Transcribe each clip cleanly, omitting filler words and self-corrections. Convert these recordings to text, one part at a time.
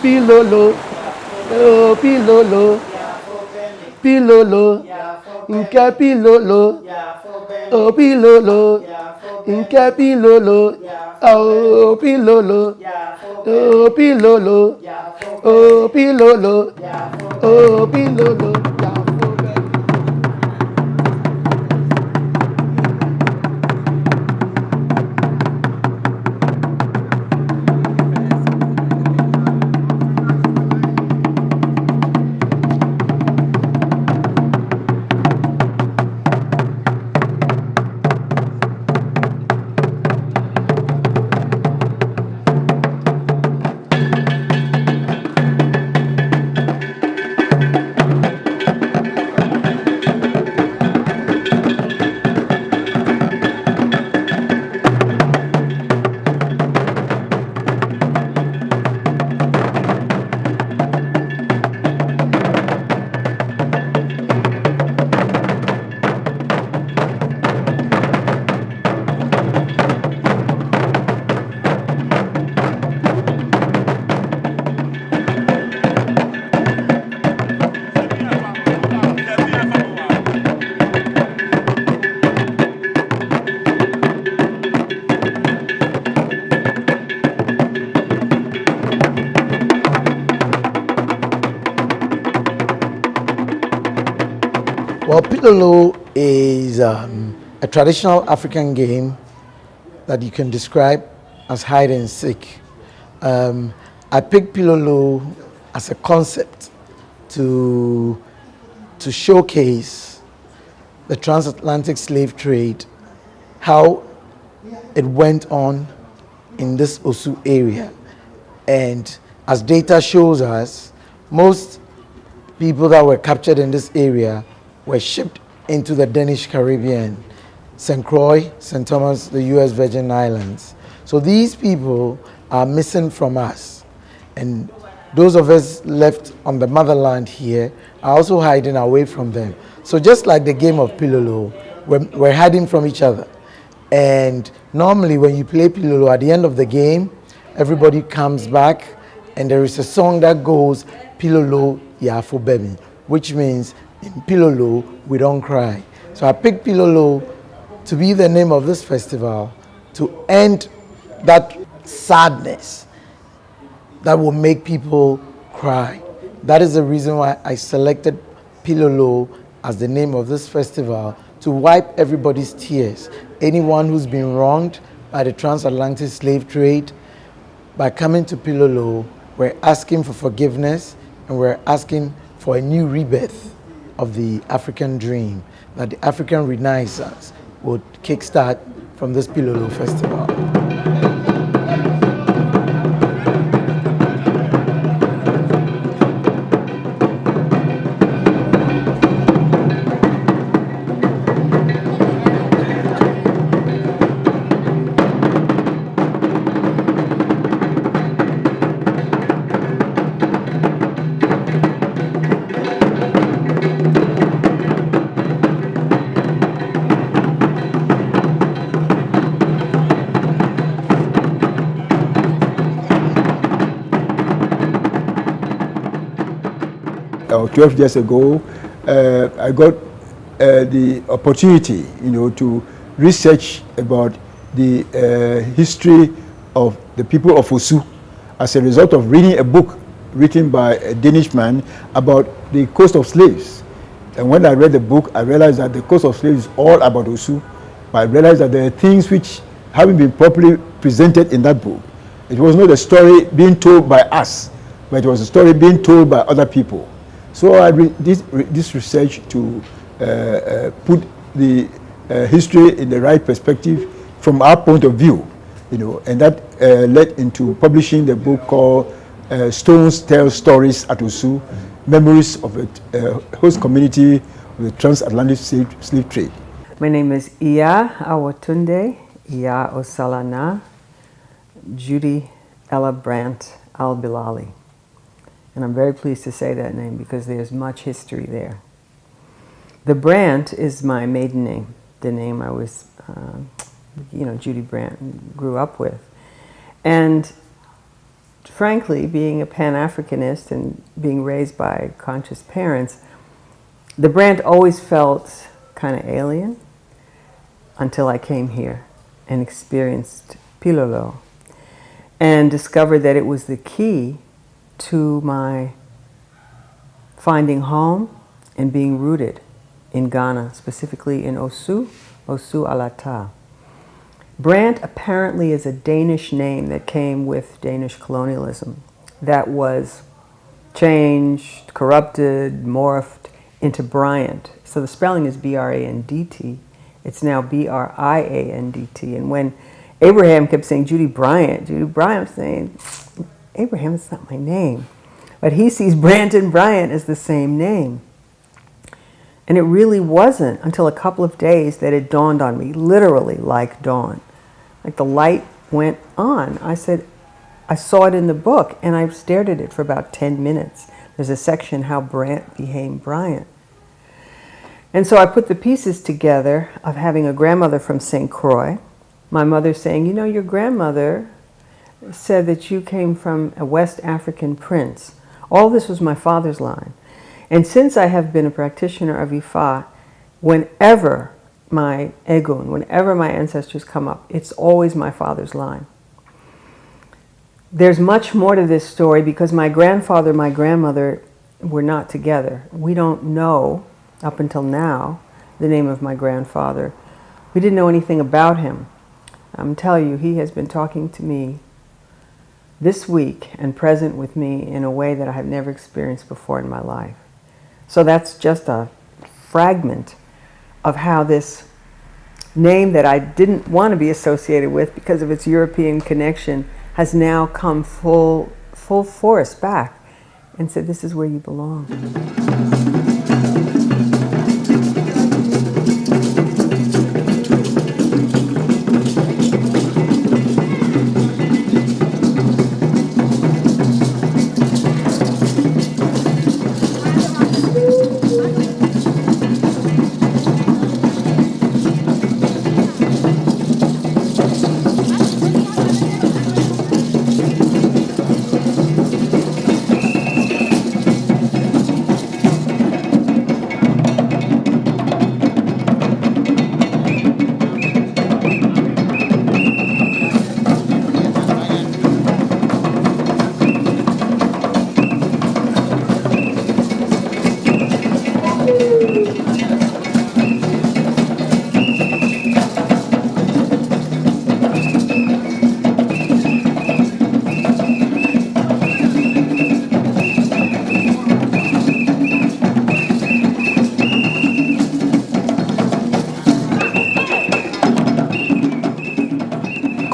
Pilolo, oh Pilolo, Pilolo, Inka Pilolo, oh Pilolo, Inka Pilolo, oh Pilolo, oh Pilolo, oh Pilolo, oh Pilolo. Well, Pilolo is a traditional African game that you can describe as hide and seek. I picked Pilolo as a concept to showcase the transatlantic slave trade, how it went on in this Osu area. And as data shows us, most people that were captured in this area were shipped into the Danish Caribbean, St. Croix, St. Thomas, the US Virgin Islands. So these people are missing from us. And those of us left on the motherland here are also hiding away from them. So just like the game of Pilolo, we're hiding from each other. And normally when you play Pilolo, at the end of the game, everybody comes back and there is a song that goes, Pilolo Yafo Bemi, which means in Pilolo, we don't cry. So I picked Pilolo to be the name of this festival to end that sadness that will make people cry. That is the reason why I selected Pilolo as the name of this festival, to wipe everybody's tears. Anyone who's been wronged by the transatlantic slave trade, by coming to Pilolo, we're asking for forgiveness and we're asking for a new rebirth of the African dream, that the African Renaissance would kickstart from this Pilolo festival. Or 12 years ago, I got the opportunity, to research about the history of the people of Osu as a result of reading a book written by a Danish man about the coast of slaves. And when I read the book, I realized that the coast of slaves is all about Osu. But I realized that there are things which haven't been properly presented in that book. It was not a story being told by us, but it was a story being told by other people. So I did this research to put the history in the right perspective from our point of view, and that led into publishing the book called Stones Tell Stories at Osu, Memories of a Host Community of the Transatlantic Slave Trade. My name is Iya Awatunde, Iya Osalana, Judy Ella Brandt Al-Bilali. And I'm very pleased to say that name because there's much history there. The Brandt is my maiden name, the name I was, Judy Brandt grew up with. And frankly, being a Pan-Africanist and being raised by conscious parents, the brand always felt kind of alien until I came here and experienced Pilolo and discovered that it was the key to my finding home and being rooted in Ghana, specifically in Osu Alata. Brant apparently is a Danish name that came with Danish colonialism that was changed, corrupted, morphed into Bryant. So the spelling is B-R-A-N-D-T. It's now B-R-I-A-N-D-T. And when Abraham kept saying Judy Bryant, I'm saying, Abraham, it's not my name. But he sees Brandon Bryant as the same name. And it really wasn't until a couple of days that it dawned on me, literally like dawn. Like the light went on. I said, I saw it in the book, and I stared at it for about 10 minutes. There's a section, How Brant Became Bryant. And so I put the pieces together of having a grandmother from St. Croix, my mother saying, you know, your grandmother said that you came from a West African prince. All this was my father's line. And since I have been a practitioner of Ifa, whenever my Egun, whenever my ancestors come up, it's always my father's line. There's much more to this story because my grandfather, my grandmother were not together. We don't know, up until now, the name of my grandfather. We didn't know anything about him. I'm telling you, he has been talking to me this week and present with me in a way that I have never experienced before in my life. So that's just a fragment of how this name that I didn't want to be associated with because of its European connection has now come full force back and said, this is where you belong.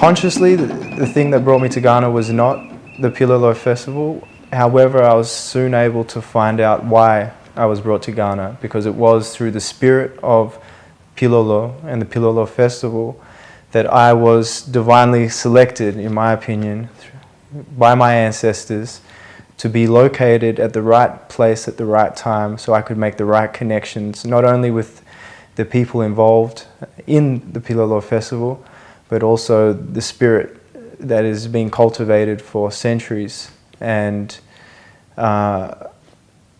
Consciously, the thing that brought me to Ghana was not the Pilolo festival. However, I was soon able to find out why I was brought to Ghana, because it was through the spirit of Pilolo and the Pilolo festival that I was divinely selected, in my opinion, by my ancestors to be located at the right place at the right time so I could make the right connections, not only with the people involved in the Pilolo festival, but also the spirit that is being cultivated for centuries. And I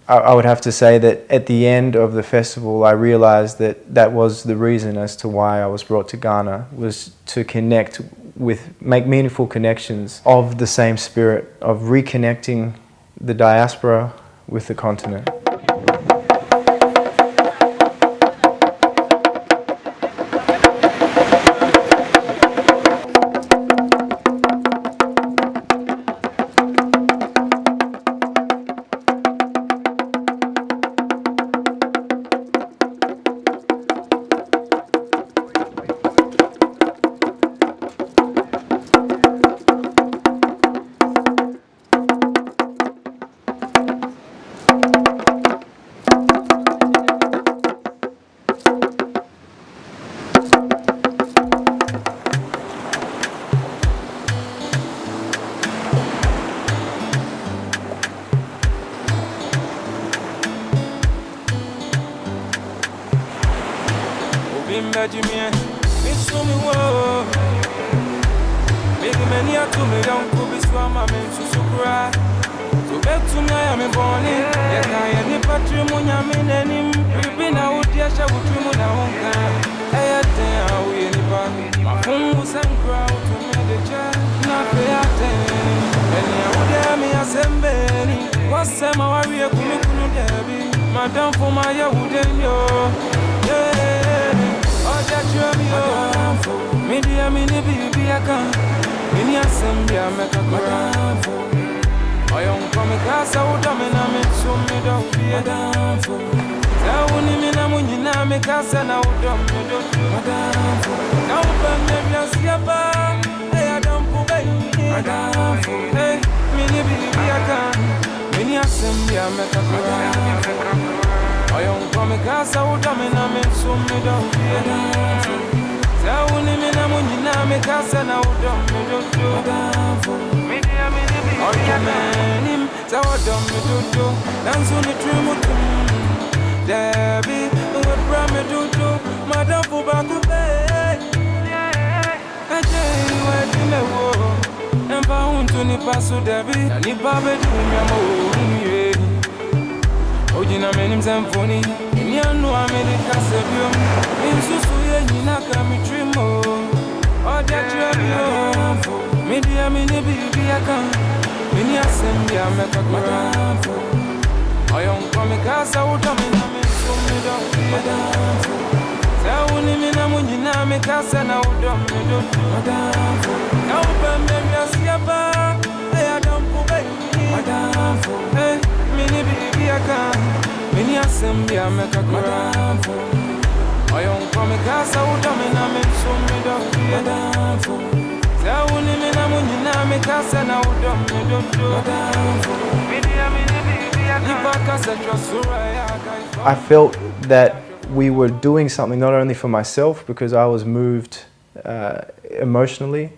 would have to say that at the end of the festival, I realized that that was the reason as to why I was brought to Ghana, was to connect with, make meaningful connections of the same spirit, of reconnecting the diaspora with the continent. Make many are to me, don't go be swam, I'm in Susukura. So back to me, I'm in Bonnie. Yet I am in patrimony, I'm in any. We've been out there, shall we do now? I had there, we in the band. My phone was and crowd to me, the chair. Not pay attention. And I would hear me assemble. What's some of our real Kulu Madame for my Yahudan, yeah. Oh, that you're me, media, mini baby, I can't. Mini assembly, I make a grand. I am coming cast out, I'm in a mix, so me don't be a damn fool. I wouldn't mean I'm winning, I make us and out of me, don't do a damn fool. Now, but maybe I see a bar, I don't put a damn fool. Hey, mini baby, I can't. Mini assembly, I make a grand. I am coming cast out, I'm in a mix, so me don't be a damn fool. I wouldn't mean I'm winning, I make us and out of me, don't do a damn fool. Oh, yeah, man, him, so I don't do, dance on the trim with him. Debbie, what brought me do, Madame Pubaku Bay. I tell you, I didn't know. And bound to Nipaso Debbie, and Nipabe do me. Oh, you know, men, symphony. And you know, I made it Casabium. In Susu, you know, come trim. Oh, that you're media, mini baby, I can't. Mini assembly, I make a grand. I am coming cast out, I'm in a mix, so me don't be a damn fool. Tell me, I'm winning, I make us and out of me, don't do a damn fool. Now, but maybe I see a bar, I don't put a damn fool. Hey, mini baby, I can't. Mini assembly, I make a grand. I am coming cast out, I'm in a mix, so me don't be a damn fool. I felt that we were doing something not only for myself because I was moved emotionally,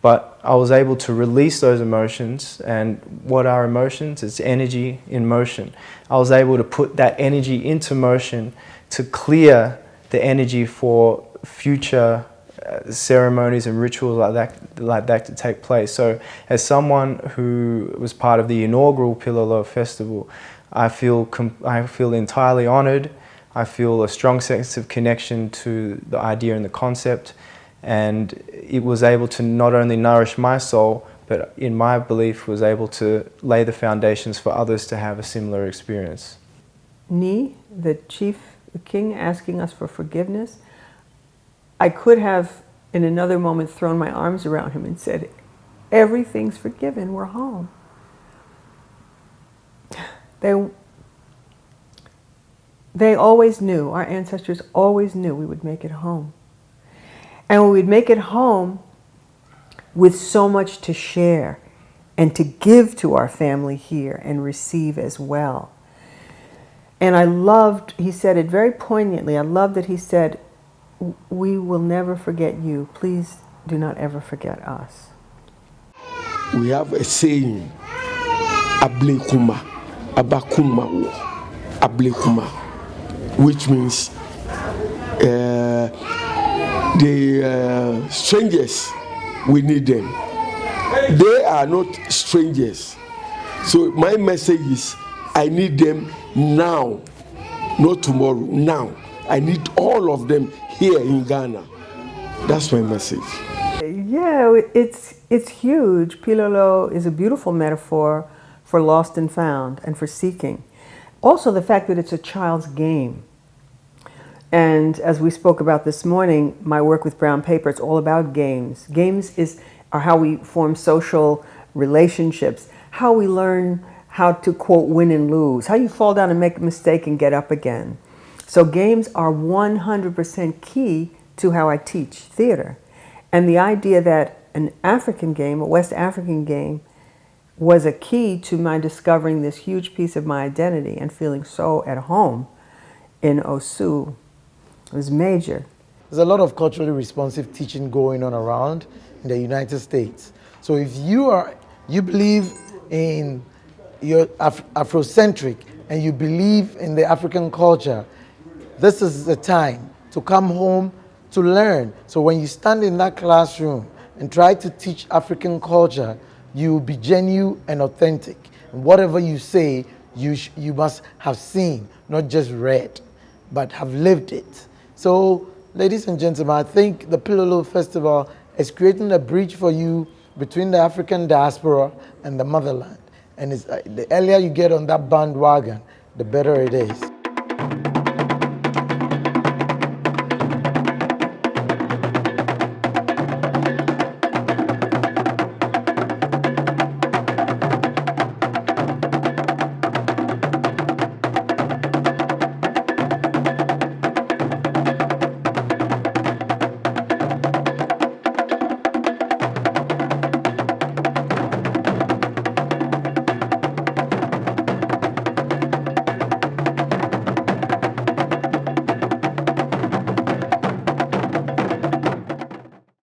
but I was able to release those emotions. And what are emotions? It's energy in motion. I was able to put that energy into motion to clear the energy for future ceremonies and rituals like that to take place. So as someone who was part of the inaugural Pilolo festival, I feel entirely honored. I feel a strong sense of connection to the idea and the concept, and it was able to not only nourish my soul, but in my belief was able to lay the foundations for others to have a similar experience. Ni, the king asking us for forgiveness, I could have, in another moment, thrown my arms around him and said, everything's forgiven, we're home. They always knew, our ancestors always knew we would make it home. And we would make it home with so much to share and to give to our family here and receive as well. And I loved, he said it very poignantly, I love that he said, we will never forget you. Please do not ever forget us. We have a saying, Ablekuma, Abakuma, Ablekuma, which means the strangers, we need them. They are not strangers. So my message is, I need them now, not tomorrow, now. I need all of them here in Ghana. That's my message. Yeah, it's huge. Pilolo is a beautiful metaphor for lost and found and for seeking. Also the fact that it's a child's game. And as we spoke about this morning, my work with Brown Paper, it's all about games. Games are how we form social relationships, how we learn how to, quote, win and lose, how you fall down and make a mistake and get up again. So games are 100% key to how I teach theater. And the idea that an African game, a West African game, was a key to my discovering this huge piece of my identity and feeling so at home in Osu was major. There's a lot of culturally responsive teaching going on around in the United States. So if you believe in your Afrocentric and you believe in the African culture, this is the time to come home to learn. So when you stand in that classroom and try to teach African culture, you will be genuine and authentic. And whatever you say, you must have seen, not just read, but have lived it. So, ladies and gentlemen, I think the Pilolo Festival is creating a bridge for you between the African diaspora and the motherland. And the earlier you get on that bandwagon, the better it is.